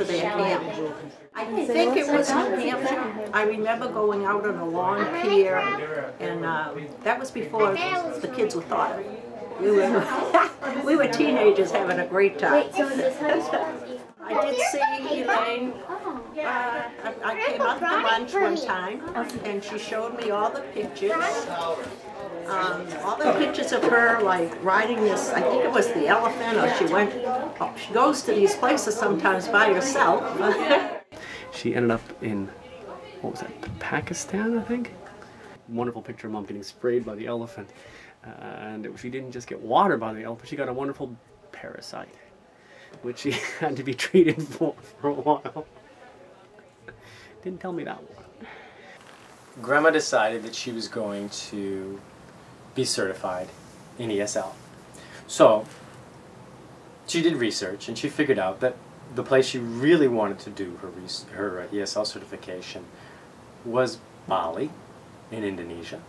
to their camp. I think it was New Hampshire. I remember going out on a long pier, and that was before the kids were thought of. We were teenagers having a great time. I did see Elaine. I came up to lunch one time, and she showed me all the pictures. All the pictures of her like riding this, I think it was the elephant, or she goes to these places sometimes by herself. She ended up in, what was that, Pakistan, I think? Wonderful picture of Mom getting sprayed by the elephant. And she didn't just get water by the elephant, she got a wonderful parasite, which she had to be treated for a while. Didn't tell me that one. Grandma decided that she was going to be certified in ESL. So she did research, and she figured out that the place she really wanted to do her ESL certification was Bali in Indonesia.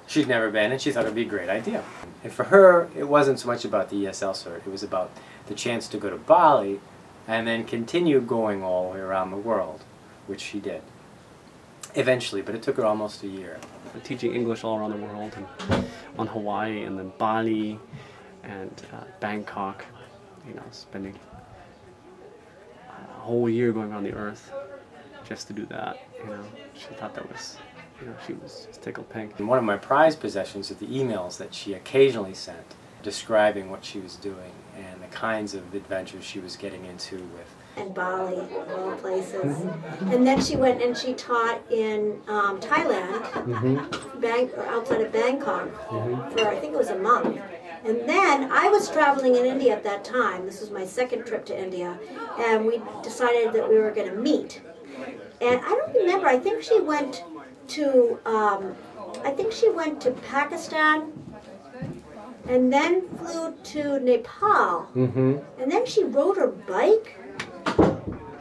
She'd never been, and she thought it would be a great idea. And for her, it wasn't so much about the ESL cert, it was about the chance to go to Bali and then continue going all the way around the world, which she did. Eventually, but it took her almost a year. Teaching English all around the world, and on Hawaii, and then Bali, and Bangkok, you know, spending a whole year going around the earth just to do that, you know. She thought that was, you know, she was just tickled pink. And one of my prized possessions are the emails that she occasionally sent describing what she was doing and the kinds of adventures she was getting into with. And Bali, of all places. And then she went and she taught in Thailand, outside of Bangkok, for I think it was a month. And then I was traveling in India at that time. This was my second trip to India, and we decided that we were going to meet. And I don't remember. I think she went to Pakistan, and then flew to Nepal. And then she rode her bike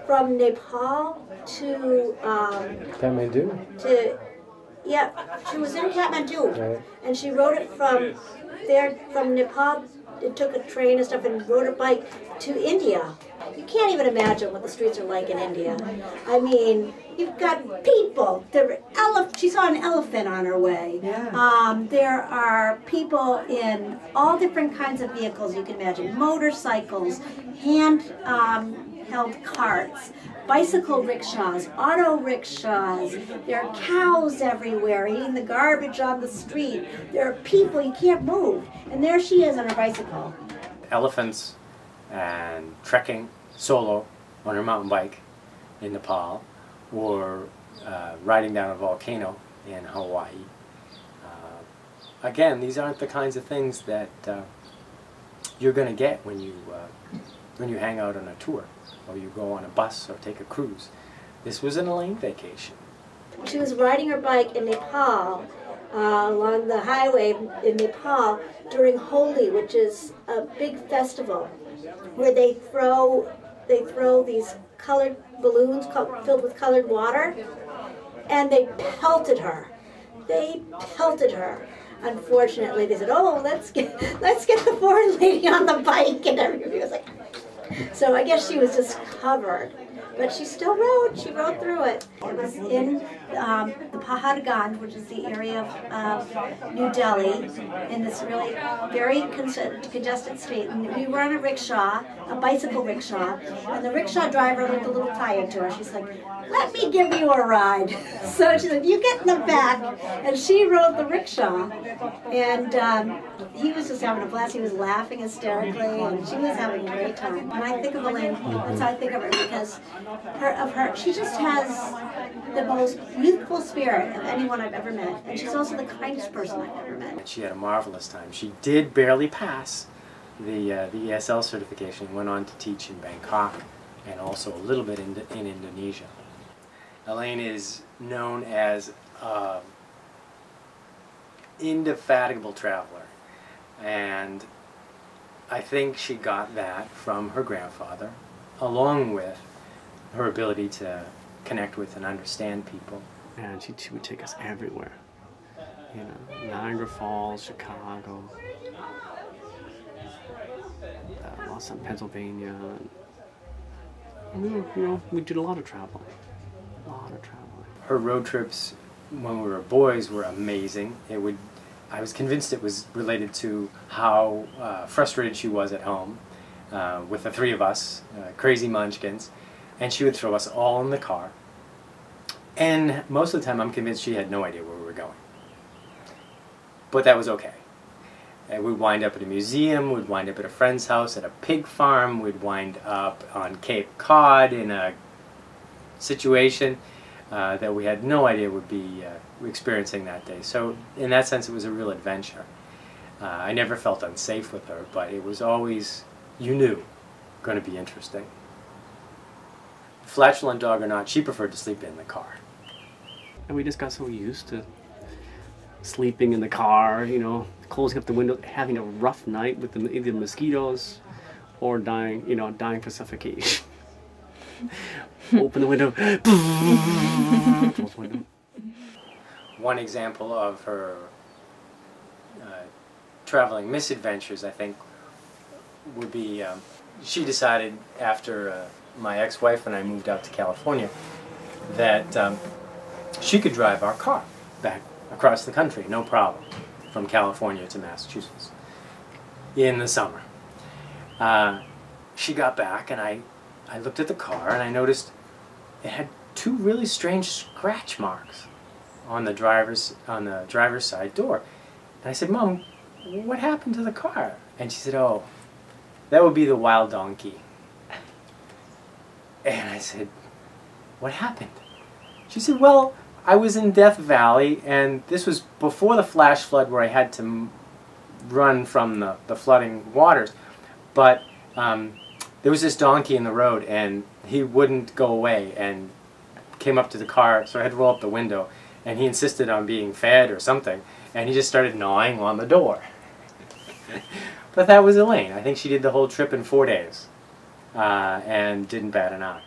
from Nepal to Kathmandu? Yeah, she was in Kathmandu, Right. and she rode it from there, from Nepal. It took a train and stuff, and rode a bike to India. You can't even imagine what the streets are like in India. I mean, you've got people. She saw an elephant on her way. Yeah. There are people in all different kinds of vehicles you can imagine. Motorcycles, hand-held carts, bicycle rickshaws, auto rickshaws. There are cows everywhere eating the garbage on the street. There are people, you can't move. And there she is on her bicycle. Elephants and trekking solo on her mountain bike in Nepal, or riding down a volcano in Hawaii. Again, these aren't the kinds of things that you're going to get when you hang out on a tour, or you go on a bus or take a cruise. This was an Elaine vacation. She was riding her bike in Nepal, along the highway in Nepal during Holi, which is a big festival where they throw these colored balloons filled with colored water, and they pelted her. They pelted her. Unfortunately, they said, "Oh, let's get the foreign lady on the bike," and everybody was like. So I guess she was just covered, but she still rode. She rode through it. It was in the Paharganj, which is the area of New Delhi, in this really very congested street. And we were on a rickshaw, a bicycle rickshaw, and the rickshaw driver looked a little tired to her. She's like, "Let me give you a ride." So she said, "You get in the back," and she rode the rickshaw. And he was just having a blast. He was laughing hysterically, and she was having a great time. When I think of Elaine, that's how I think of her, because she just has the most youthful spirit of anyone I've ever met, and she's also the kindest person I've ever met. She had a marvelous time. She did barely pass the ESL certification, went on to teach in Bangkok and also a little bit in Indonesia. Elaine is known as an indefatigable traveler, and I think she got that from her grandfather, along with her ability to connect with and understand people. And she would take us everywhere. You know, Niagara Falls, Chicago, Pennsylvania, We did a lot of traveling. A lot of traveling. Her road trips when we were boys were amazing. I was convinced it was related to how frustrated she was at home with the three of us, crazy munchkins, and she would throw us all in the car. And most of the time I'm convinced she had no idea where we were going. But that was okay. We'd wind up at a museum, we'd wind up at a friend's house, at a pig farm, we'd wind up on Cape Cod in a situation that we had no idea would be experiencing that day. So in that sense it was a real adventure. I never felt unsafe with her, but it was always, you knew, going to be interesting. Flatulent dog or not, she preferred to sleep in the car. And we just got so used to sleeping in the car, closing up the window, having a rough night with either mosquitoes or dying for suffocation. Open the window, close the window. One example of her traveling misadventures, I think, would be she decided after my ex-wife and I moved out to California that she could drive our car back across the country, no problem, from California to Massachusetts in the summer. She got back and I looked at the car and I noticed it had two really strange scratch marks on the driver's side door. And I said, "Mom, what happened to the car?" And she said, "Oh, that would be the wild donkey." And I said, "What happened?" She said, "Well, I was in Death Valley, and this was before the flash flood where I had to run from the flooding waters. But there was this donkey in the road, and he wouldn't go away and came up to the car, so I had to roll up the window, and he insisted on being fed or something, and he just started gnawing on the door." But that was Elaine. I think she did the whole trip in 4 days and didn't bat an eye.